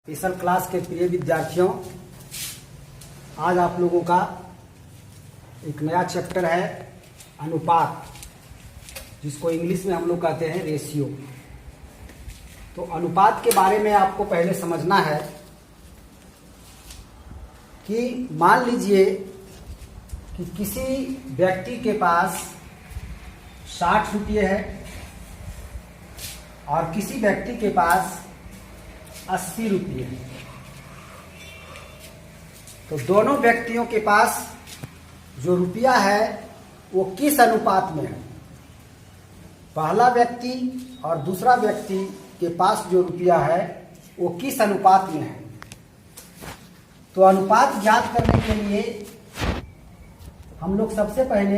Special class के प्रिय विद्यार्थियों, आज आप लोगों का एक नया चैप्टर है अनुपात, जिसको इंग्लिश में हम लोग कहते हैं रेशियो। तो अनुपात के बारे में आपको पहले समझना है कि मान लीजिए कि किसी व्यक्ति के पास 60 रुपये है और किसी व्यक्ति के पास 80 रुपये है। तो दोनों व्यक्तियों के पास जो रुपया है वो किस अनुपात में है? पहला व्यक्ति और दूसरा व्यक्ति के पास जो रुपया है वो किस अनुपात में है? तो अनुपात ज्ञात करने के लिए हम लोग सबसे पहले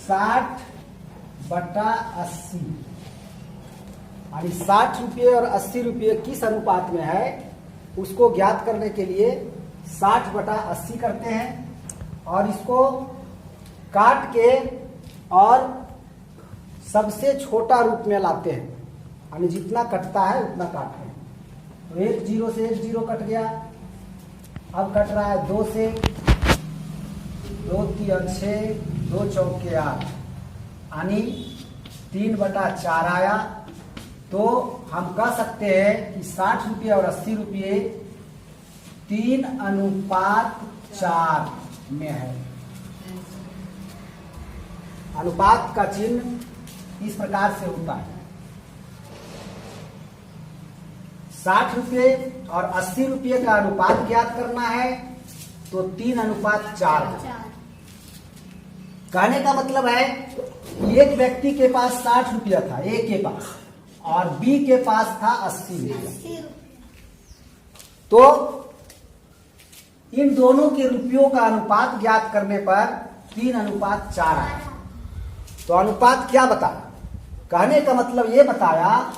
60/80 यानी 60 रुपये और 80 रुपये किस अनुपात में है उसको ज्ञात करने के लिए 60/80 करते हैं और इसको काट के और सबसे छोटा रूप में लाते हैं, यानी जितना कटता है उतना काटते हैं। तो 1 0 से 1 0 कट गया। अब कट रहा है 2 से, 2 3 6, 2 चौके 8, यानी 3/4 आया। तो हम कह सकते हैं कि 60 रुपये और 80 रुपये 3:4 में है। अनुपात का चिन्ह इस प्रकार से होता है। 60 रुपये और 80 रुपये का अनुपात ज्ञात करना है तो 3:4 है। कहने का मतलब है एक व्यक्ति के पास 60 रुपया था, ए के पास, और बी के पास था 80 रुपया। तो इन दोनों के रुपयों का अनुपात ज्ञात करने पर 3:4 आया। तो अनुपात क्या बताया? कहने का मतलब ये बताया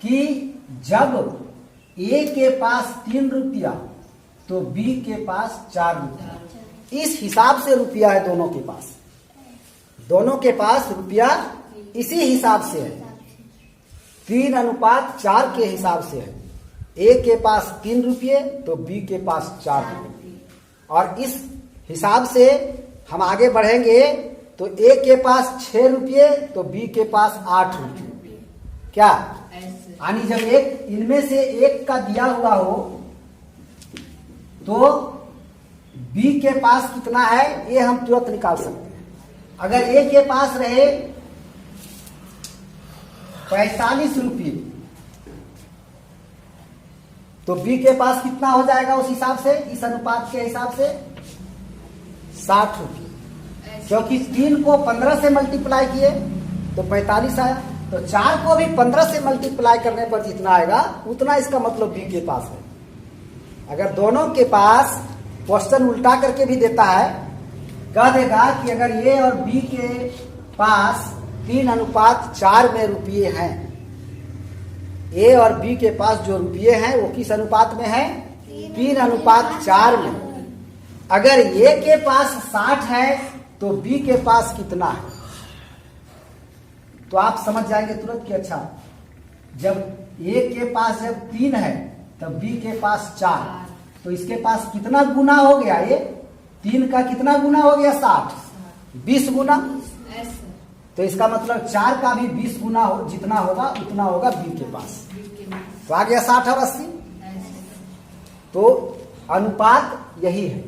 कि जब ए के पास 3 रुपया तो बी के पास 4 रुपया, इस हिसाब से रुपया है दोनों के पास। दोनों के पास रुपया इसी हिसाब से है, 3:4 के हिसाब से है। ए के पास 3 रुपये तो बी के पास 4 रुपये। और इस हिसाब से हम आगे बढ़ेंगे तो ए के पास 6 रुपये तो बी के पास 8 रुपये। क्या यानी जब एक इनमें से एक का दिया हुआ हो तो बी के पास कितना है ये हम तुरंत निकाल सकते हैं। अगर ए के पास रहे 45 रुपये तो बी के पास कितना हो जाएगा उस हिसाब से, इस अनुपात के हिसाब से 60 रुपये। क्योंकि 3 को 15 से मल्टीप्लाई किए तो 45 आया, तो 4 को भी 15 से मल्टीप्लाई करने पर जितना आएगा उतना इसका मतलब बी के पास है। अगर दोनों के पास क्वेश्चन उल्टा करके भी देता है, कह देगा कि अगर ए और बी के पास 3:4 में रुपये हैं, ए और बी के पास जो रुपये हैं वो किस अनुपात में है? 3:4 में। अगर ए के पास 60 है तो बी के पास कितना है? तो आप समझ जाएंगे तुरंत कि अच्छा, जब ए के पास जब 3 है तब बी के पास 4, तो इसके पास कितना गुना हो गया? ये 3 का कितना गुना हो गया? 60, 20 गुना। तो इसका मतलब 4 का भी 20 गुना जितना होगा उतना होगा बी के पास। तो आ गया 60 और 80। तो अनुपात यही है।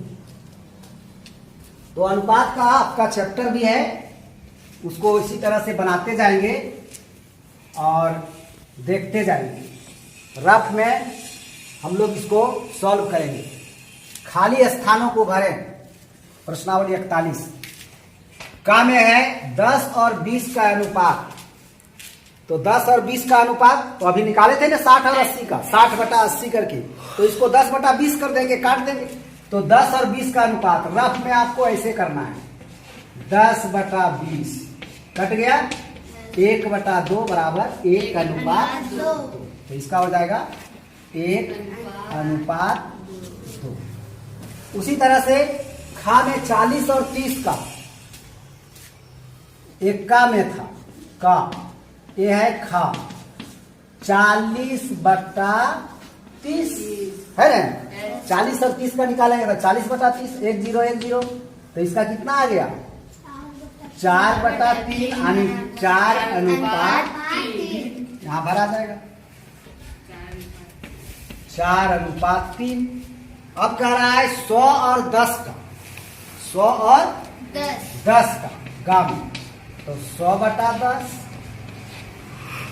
तो अनुपात का आपका चैप्टर भी है, उसको इसी तरह से बनाते जाएंगे और देखते जाएंगे। रफ में हम लोग इसको सॉल्व करेंगे। खाली स्थानों को भरें। प्रश्नावली 41 का में है 10 और 20 का अनुपात। तो 10 और 20 का अनुपात तो अभी निकाले थे ना 60 और 80 का, 60/80 करके। तो इसको 10/20 कर देंगे, काट देंगे। तो 10 और 20 का अनुपात रफ में आपको ऐसे करना है, 10/20 कट गया, 1/2 बराबर 1:2। तो इसका हो जाएगा 1:2। उसी तरह से खा में 40 और 30 का, एक का में था का, ये है खा, 40/30 है ना। 40 और 30 का निकालेंगे तो 40/30, 1010। तो इसका कितना आ गया 4/3 यानी 4:3। यहाँ भरा जाएगा 4:3। अब कह रहा है 100 और 10 का, 100 और 10 का गम। तो 100/10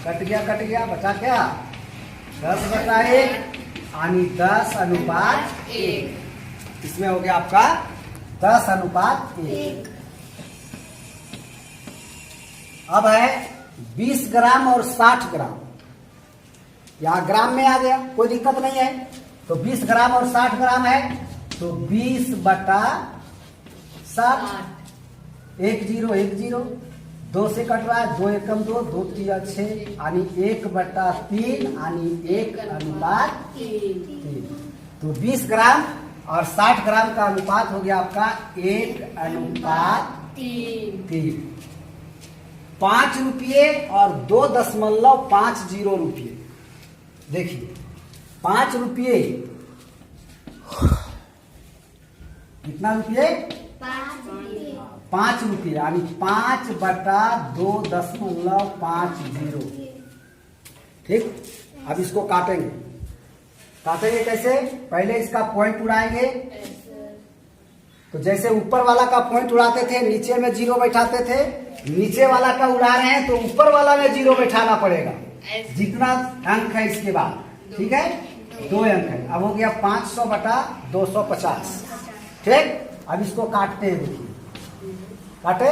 कट गया बचा क्या 10/1 यानी 10:1। इसमें हो गया आपका 10:1। अब है 20 ग्राम और 60 ग्राम। यहाँ ग्राम में आ गया, कोई दिक्कत नहीं है। तो 20 ग्राम और 60 ग्राम है तो 20/60। 1010, 2 से कट रहा है, 2 एकम 2, 2 3 6 यानी 1/3 यानी 1:3। तो 20 ग्राम और 60 ग्राम का अनुपात हो गया आपका 1:3। 5 रुपये और 2.50 रुपये। देखिए 5 रुपये, कितना रुपये 5 रुपये यानी 5/2.50। ठीक। अब इसको काटेंगे कैसे, पहले इसका पॉइंट उड़ाएंगे। तो जैसे ऊपर वाला का पॉइंट उड़ाते थे, नीचे में 0 बैठाते थे, नीचे वाला का उड़ा रहे हैं तो ऊपर वाला में 0 बैठाना पड़ेगा जितना अंक है इसके बाद। ठीक है, 2 अंक है। अब हो गया 500/250। ठीक। अब इसको काटते हैं, देखिए काटे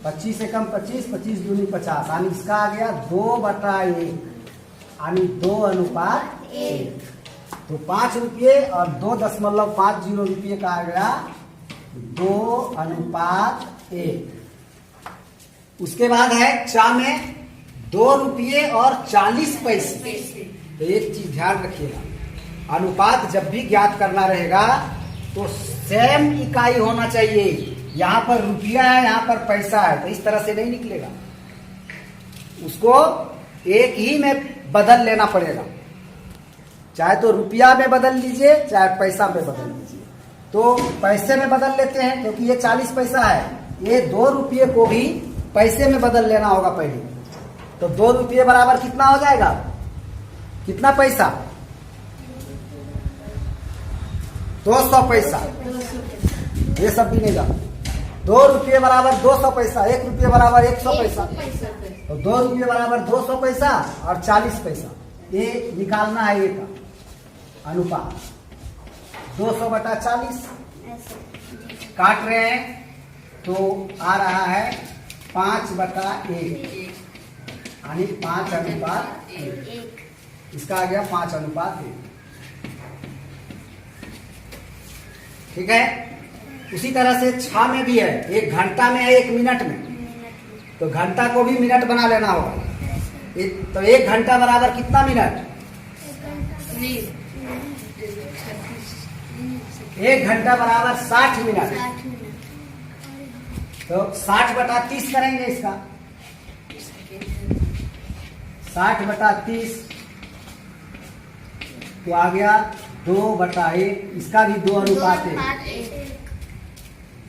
25 से कम 25, 25 दूनी 50 यानी इसका आ गया 2/1 यानी 2:1। तो 5 रुपये और 2.50 रुपये का आ गया 2:1। उसके बाद है चा में 2 रुपये और 40 पैसे। तो एक चीज ध्यान रखिएगा, अनुपात जब भी ज्ञात करना रहेगा तो सेम इकाई होना चाहिए। यहाँ पर रुपया है, यहाँ पर पैसा है, तो इस तरह से नहीं निकलेगा। उसको एक ही में बदल लेना पड़ेगा, चाहे तो रुपया में बदल लीजिए चाहे पैसा में बदल लीजिए। तो पैसे में बदल लेते हैं क्योंकि ये 40 पैसा है, ये 2 रुपये को भी पैसे में बदल लेना होगा पहले। तो 2 रुपये बराबर कितना हो जाएगा, कितना पैसा 200 पैसा। ये सब भी नहीं जाता। 2 रुपये बराबर 200 पैसा, 1 रुपये बराबर 100 पैसा। तो 2 रुपये बराबर 200 पैसा और 40 पैसा। ये निकालना है ये का अनुपात 200/40। काट रहे हैं तो आ रहा है 5/1 यानी 5:1। इसका आ गया 5:1। ठीक है। उसी तरह से 6 में भी है, 1 घंटा में है 1 मिनट में, तो घंटा को भी मिनट बना लेना होगा। तो 1 घंटा बराबर कितना मिनट, 1 घंटा बराबर 60 मिनट। तो 60/30 करेंगे इसका, 60/30 तो आ गया 2/1। इसका भी 2:1।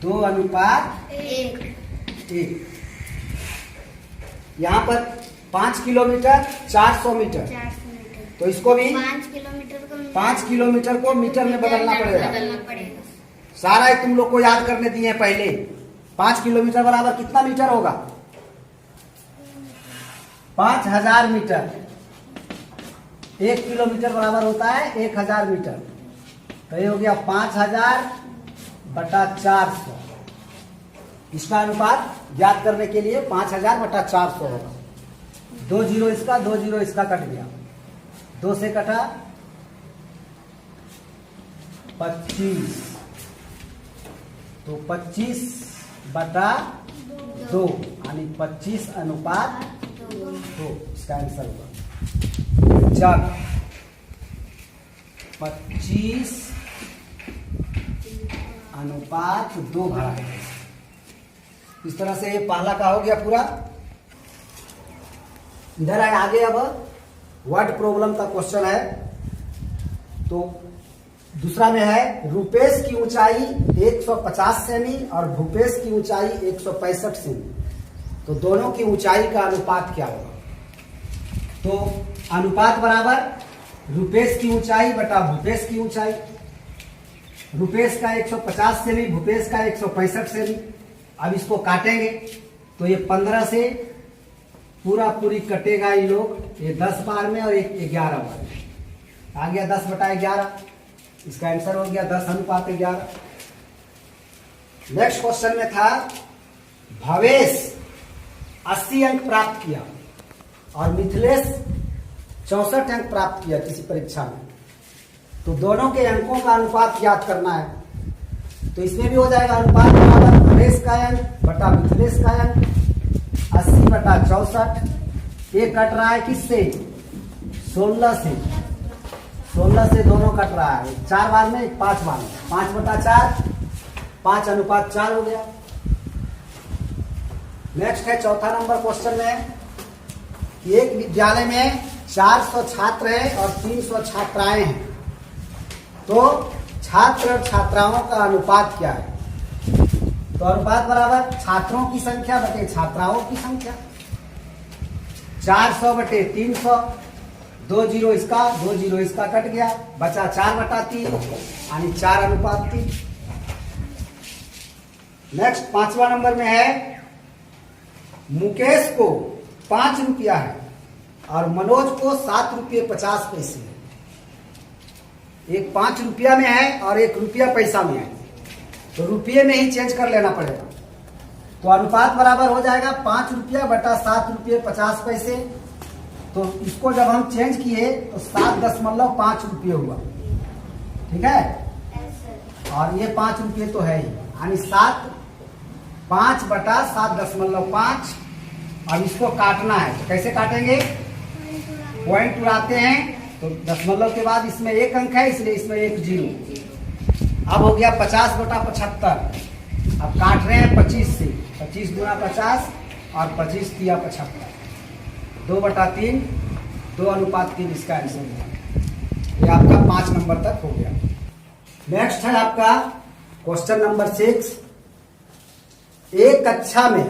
2:1। यहाँ पर 5 किलोमीटर 400 मीटर, तो इसको भी 5 किलोमीटर को मीटर में बदलना पड़ेगा। सारा तुम लोग को याद करने दिए हैं पहले। 5 किलोमीटर बराबर कितना मीटर होगा, 5000 मीटर। 1 किलोमीटर बराबर होता है 1000 मीटर। तो ये हो गया 5000/400। इसका अनुपात ज्ञात करने के लिए 5000/400 होगा। 2 जीरो इसका, 2 जीरो इसका कट गया, 2 से कटा 25। तो 25/2 यानी 25:2 इसका आंसर होगा। जब 25:2 भरा है। इस तरह से ये पहला का हो गया पूरा। इधर आए आगे। अब वर्ड प्रॉब्लम का क्वेश्चन है। तो दूसरा में है रुपेश की ऊंचाई 150 सेमी और भूपेश की ऊंचाई 165 सेमी, तो दोनों की ऊंचाई का अनुपात क्या होगा? तो अनुपात बराबर रुपेश की ऊंचाई बटा भूपेश की ऊंचाई। रुपेश का 150 सेमी, भूपेश का 165 सेमी। अब इसको काटेंगे तो ये 15 से पूरा पूरी कटेगा ये लोग, ये 10 बार में और एक 11 बार में आ गया 10 बटा 11। इसका आंसर हो गया 10:11। नेक्स्ट क्वेश्चन में था भवेश 80 अंक प्राप्त किया और मिथिलेश 64 अंक प्राप्त किया किसी परीक्षा में, तो दोनों के अंकों का अनुपात याद करना है। तो इसमें भी हो जाएगा अनुपात बराबर भवेश का अंक बटा मिथिलेश का अंक 80 बटा 64। ये कट रहा है किससे? 16 से। 16 से दोनों कट रहा है, 4 बार में 5 बार में, 5 बटा 4, 5:4 हो गया। नेक्स्ट है चौथा नंबर क्वेश्चन में कि एक विद्यालय में 400 छात्र हैं और 300 छात्राएं हैं, तो छात्र और छात्राओं का अनुपात क्या है? तो अनुपात बराबर छात्रों की संख्या बटे छात्राओं की संख्या। 400 बटे 300, 2 जीरो इसका 2 जीरो इसका कट गया, बचा 4/3 यानी 4:3। नेक्स्ट 5वां नंबर में है मुकेश को 5 रुपया है और मनोज को 7 रुपये 50 पैसे है। एक 5 रुपया में है और 1 रुपया पैसा में है, तो रुपये में ही चेंज कर लेना पड़ेगा। तो अनुपात बराबर हो जाएगा 5 रुपया बटा 7 रुपये 50 पैसे। तो इसको जब हम चेंज किए तो 7.5 रुपये हुआ, ठीक है। और ये 5 रुपये तो है ही, यानी 5 बटा 7.5। अब इसको काटना है, तो कैसे काटेंगे? पॉइंट उड़ाते हैं, तो दशमलव के बाद इसमें 1 अंक है, इसलिए इसमें 1 जीरो। अब हो गया 50 बटा 75। अब काट रहे हैं 25 से, 25 गुना 50 और 25 तिया 75, 2/3, 2:3 इसका आंसर हुआ। ये आपका 5 नंबर तक हो गया। नेक्स्ट है आपका क्वेश्चन नंबर 6। एक कक्षा में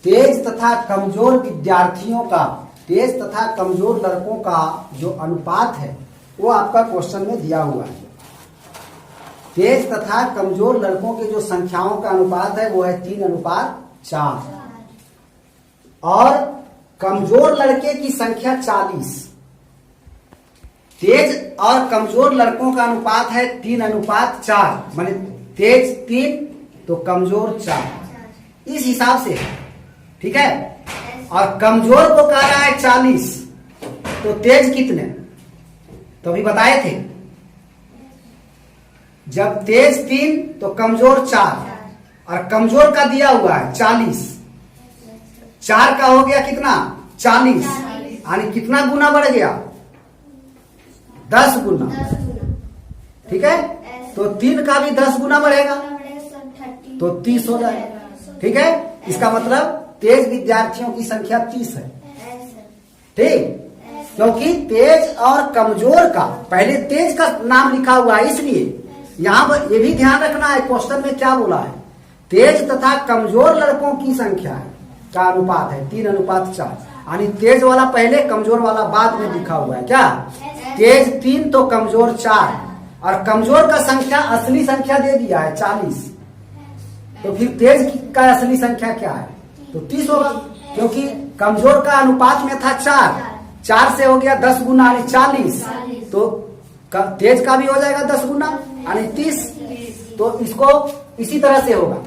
तेज तथा कमजोर विद्यार्थियों का, तेज तथा कमजोर लड़कों का जो अनुपात है वो आपका क्वेश्चन में दिया हुआ है। तेज तथा कमजोर लड़कों के जो संख्याओं का अनुपात है वो है 3:4 और कमजोर लड़के की संख्या 40। तेज और कमजोर लड़कों का अनुपात है 3:4, माने तेज 3 तो कमजोर 4, इस हिसाब से है, ठीक है। और कमजोर को कह रहा है 40, तो तेज कितने? तो अभी बताए थे, जब तेज 3 तो कमजोर 4 और कमजोर का दिया हुआ है 40, 4 का हो गया कितना? 40, यानी कितना गुना बढ़ गया? 10 गुना, ठीक है। तो 3 का भी 10 गुना बढ़ेगा तो 30 हो जाएगा, ठीक है। इसका मतलब तेज विद्यार्थियों की संख्या 30 है, ठीक। क्योंकि तेज और कमजोर का, पहले तेज का नाम लिखा हुआ है, इसलिए यहां पर ये भी ध्यान रखना है क्वेश्चन में क्या बोला है। तेज तथा कमजोर लड़कों की संख्या है का अनुपात है 3:4, यानी तेज वाला पहले कमजोर वाला बाद में लिखा हुआ है। क्या? तेज 3 तो कमजोर 4 और कमजोर का संख्या असली संख्या दे दिया है 40, तो फिर तेज का असली संख्या क्या है? तो 30 होगा, क्योंकि कमजोर का अनुपात में था 4 से हो गया 10 गुना यानी 40, तो तेज का भी हो जाएगा 10 गुना यानी 30। तो इसको इसी तरह से होगा।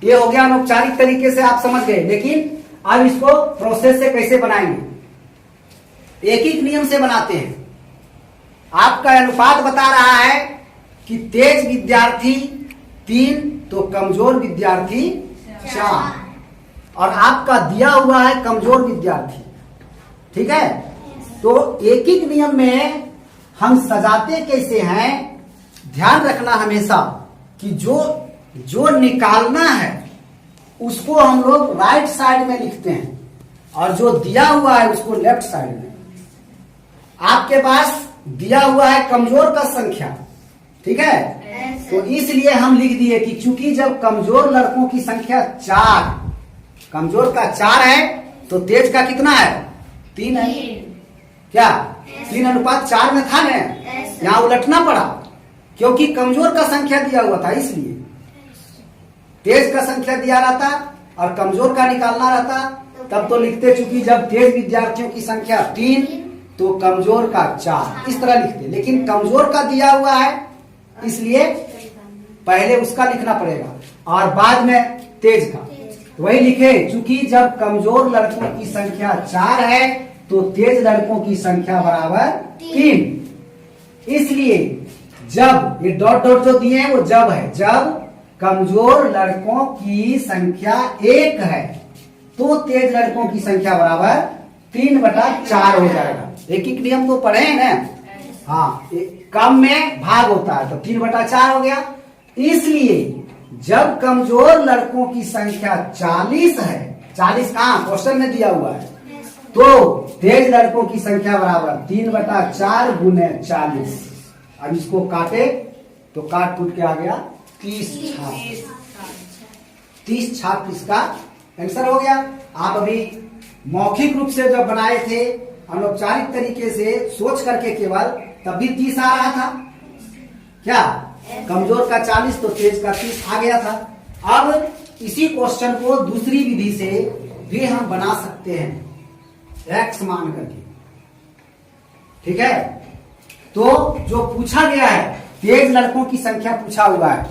ये हो गया अनौपचारिक तरीके से, आप समझ गए। लेकिन अब इसको प्रोसेस से कैसे बनाएंगे? एक एक नियम से बनाते हैं। आपका अनुपात बता रहा है कि तेज विद्यार्थी 3 तो कमजोर विद्यार्थी 4, और आपका दिया हुआ है कमजोर विद्यार्थी, ठीक है। तो एक एक नियम में हम सजाते कैसे हैं, ध्यान रखना हमेशा कि जो निकालना है उसको हम लोग राइट साइड में लिखते हैं और जो दिया हुआ है उसको लेफ्ट साइड में। आपके पास दिया हुआ है कमजोर का संख्या, ठीक है। तो इसलिए हम लिख दिए कि चूंकि जब कमजोर लड़कों की संख्या 4, कमजोर का 4 है तो तेज का कितना है? 3 है। क्या 3:4 में था ना? यहाँ उलटना पड़ा क्योंकि कमजोर का संख्या दिया हुआ था, इसलिए तेज का संख्या दिया रहता और कमजोर का निकालना रहता, तब तो लिखते चूंकि जब तेज विद्यार्थियों की संख्या 3 तो कमजोर का 4, इस तरह लिखते। लेकिन कमजोर का दिया हुआ है इसलिए पहले उसका लिखना पड़ेगा और बाद में तेज का। वही लिखे, चूंकि जब कमजोर लड़कों की संख्या 4 है तो तेज लड़कों की संख्या बराबर 3। इसलिए जब ये डॉट डॉट जो दिए हैं वो जब है, जब कमजोर लड़कों की संख्या 1 है तो तेज लड़कों की संख्या बराबर 3/4 हो जाएगा। एक एक नियम तो पढ़े हैं ना। हाँ, कम में भाग होता है तो 3/4 हो गया। इसलिए जब कमजोर लड़कों की संख्या 40 है, 40 कहाँ क्वेश्चन में दिया हुआ है, तो तेज लड़कों की संख्या बराबर 3/4 गुने 40। अब इसको काटे तो काट फूट के आ गया 30 छात्र इसका आंसर हो गया। आप अभी मौखिक रूप से जब बनाए थे अनौपचारिक तरीके से सोच करके केवल, तब भी 30 आ रहा था। क्या कमजोर का 40 तो तेज का 30 आ गया था। अब इसी क्वेश्चन को दूसरी विधि से भी हम बना सकते हैं, x मान करके, ठीक है। तो जो पूछा गया है तेज लड़कों की संख्या पूछा हुआ है,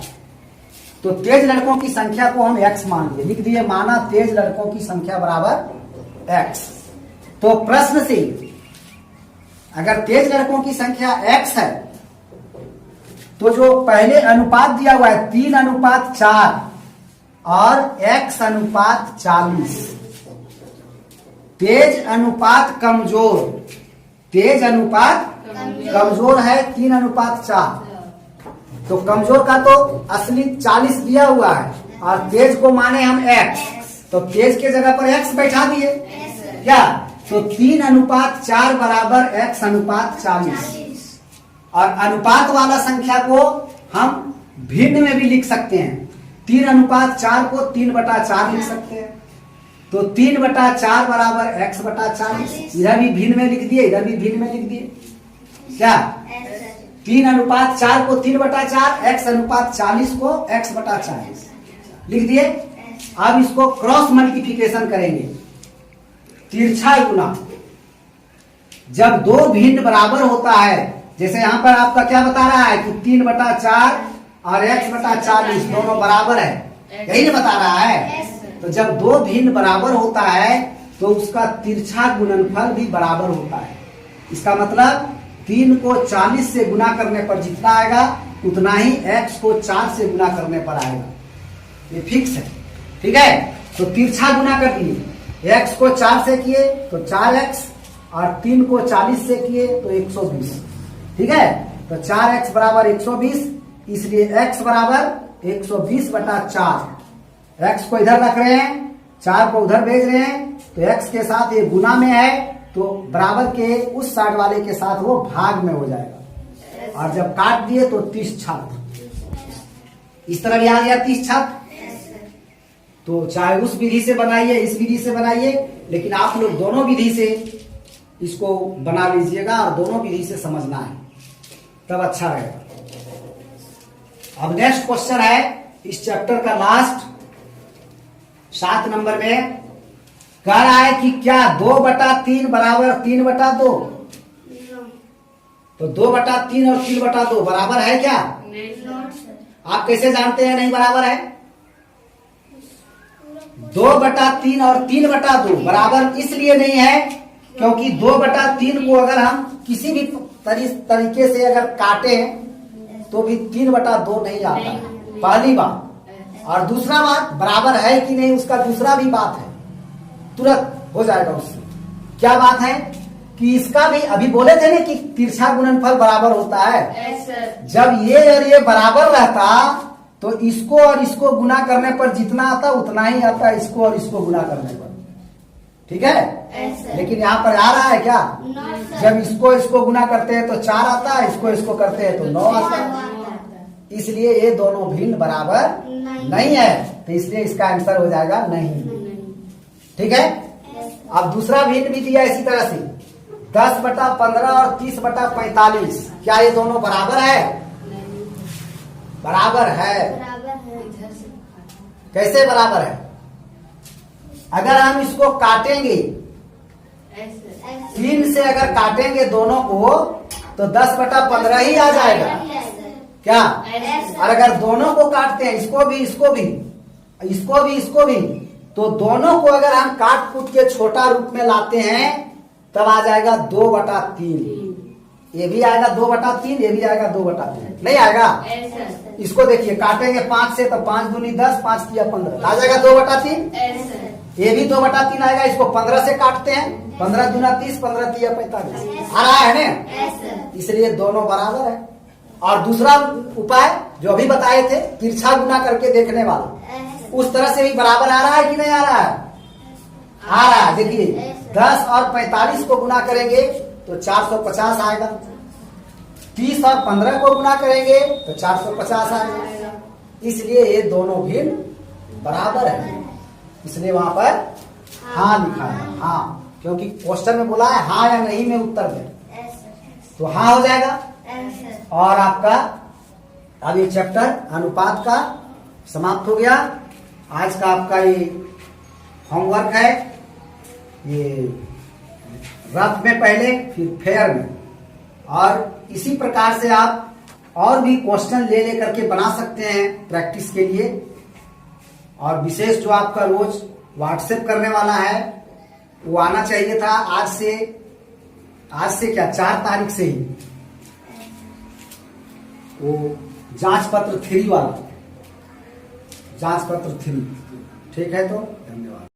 तो तेज लड़कों की संख्या को हम x मान दिए, लिख दिए माना तेज लड़कों की संख्या बराबर x। तो प्रश्न से अगर तेज लड़कों की संख्या x है तो जो पहले अनुपात दिया हुआ है 3:4 और x:40, तेज अनुपात कमजोर, तेज अनुपात कमजोर है 3:4, तो कमजोर का तो असली 40 दिया हुआ है और तेज को माने हम x, तो तेज के जगह पर x बैठा दिए। क्या तो 3:4 बराबर x:40। और अनुपात वाला संख्या को हम भिन्न में भी लिख सकते हैं, 3:4 को 3/4 लिख सकते हैं, तो 3/4 बराबर x/40। इधर भी भिन्न में लिख दिए, इधर भी भिन्न में लिख दिए। क्या 3:4 को 3/4, x:40 को x/40 लिख दिए। अब इसको क्रॉस मल्टीप्लिकेशन करेंगे, तिरछा गुना। जब दो भिन्न बराबर होता है, जैसे यहाँ पर आपका क्या बता रहा है कि 3/4 और x/40 दोनों बराबर है, यही ना बता रहा है। तो जब दो भिन्न बराबर होता है तो उसका तिरछा गुणनफल भी बराबर होता है। इसका मतलब 3 को 40 से गुना करने पर जितना आएगा उतना ही x को 4 से गुना करने पर आएगा, ये फिक्स है, ठीक है। तो तिरछा गुना कर दिए, x को 4 से किए तो 4x और 3 को 40 से किए तो 120, ठीक है। तो 4x बराबर 120, इसलिए x बराबर 120/4। x को इधर रख रहे हैं, 4 को उधर भेज रहे हैं, तो x के साथ ये गुना में है तो बराबर के उस साइड वाले के साथ वो भाग में हो जाएगा। और जब काट दिए तो 30 छात्र, इस तरह भी आ गया 30 छात्र। तो चाहे उस विधि से बनाइए, इस विधि से बनाइए, लेकिन आप लोग दोनों विधि से इसको बना लीजिएगा और दोनों विधि से समझना है, तब अच्छा रहेगा। अब नेक्स्ट क्वेश्चन है इस चैप्टर का लास्ट 7 नंबर में, कह रहा है कि क्या 2/3 बराबर 3/2? तो 2/3 और 3/2 बराबर है क्या? आप कैसे जानते हैं नहीं बराबर है? 2/3 और 3/2 बराबर इसलिए नहीं है क्योंकि 2/3 को अगर हम किसी भी तरीके से अगर काटे तो भी 3/2 नहीं आता है, पहली बात। और दूसरा बात, बराबर है कि नहीं उसका दूसरा भी बात है, तुरंत हो जाएगा उससे। क्या बात है कि इसका भी अभी बोले थे ना कि तिरछा गुणनफल बराबर होता है। जब ये और ये बराबर रहता तो इसको और इसको गुना करने पर जितना आता उतना ही आता, इसको और इसको गुना करने पर। ठीक है। लेकिन यहाँ पर आ रहा है क्या? जब इसको गुना करते हैं तो 4 आता है, इसको करते हैं तो 9 आता है। इसलिए ये दोनों भिन्न बराबर नहीं है, तो इसलिए इसका आंसर हो जाएगा नहीं। ठीक है। अब दूसरा भिन्न भी दिया इसी तरह से 10/15 और 30/45, क्या ये दोनों बराबर है? बराबर है। कैसे बराबर है? अगर हम इसको काटेंगे 3 से, अगर काटेंगे दोनों को तो 10/15 ही आ जाएगा क्या? और अगर दोनों को काटते हैं, इसको भी, तो दोनों को अगर हम काट कूट के छोटा रूप में लाते हैं तब आ जाएगा 2/3। ये भी आएगा 2/3, ये भी आएगा 2/3। नहीं आएगा? इसको देखिए, काटेंगे 5 से तो 5 दूनी 10, 5 तिया 15, आ जाएगा 2/3। ये भी 2/3 आएगा। इसको 15 से काटते हैं, 15 दूना 30, 15 तिया 45, आ रहा है ना? इसलिए दोनों बराबर है। और दूसरा उपाय जो अभी बताए थे, तिरछा गुना करके देखने वाला, उस तरह से भी बराबर आ रहा है कि नहीं आ रहा है? आ रहा है। देखिए 10 और 45 को गुना करेंगे तो 450 आएगा। 30 और 15 को गुना करेंगे तो 450 आएगा। इसलिए ये दोनों भिन्न बराबर है, इसलिए वहां पर हाँ लिखा है। हाँ, क्योंकि क्वेश्चन में बोला है हाँ या नहीं में उत्तर दें, तो हाँ हो जाएगा। और आपका अब ये चैप्टर अनुपात का समाप्त हो गया। आज का आपका ये होमवर्क है, ये रफ में पहले, फिर फेयर में, और इसी प्रकार से आप और भी क्वेश्चन ले करके बना सकते हैं प्रैक्टिस के लिए। और विशेष जो आपका रोज व्हाट्सएप करने वाला है वो आना चाहिए था आज से क्या 4 तारीख से ही, वो जांच पत्र 3 वाला, जांच पत्र 3। ठीक है, तो धन्यवाद।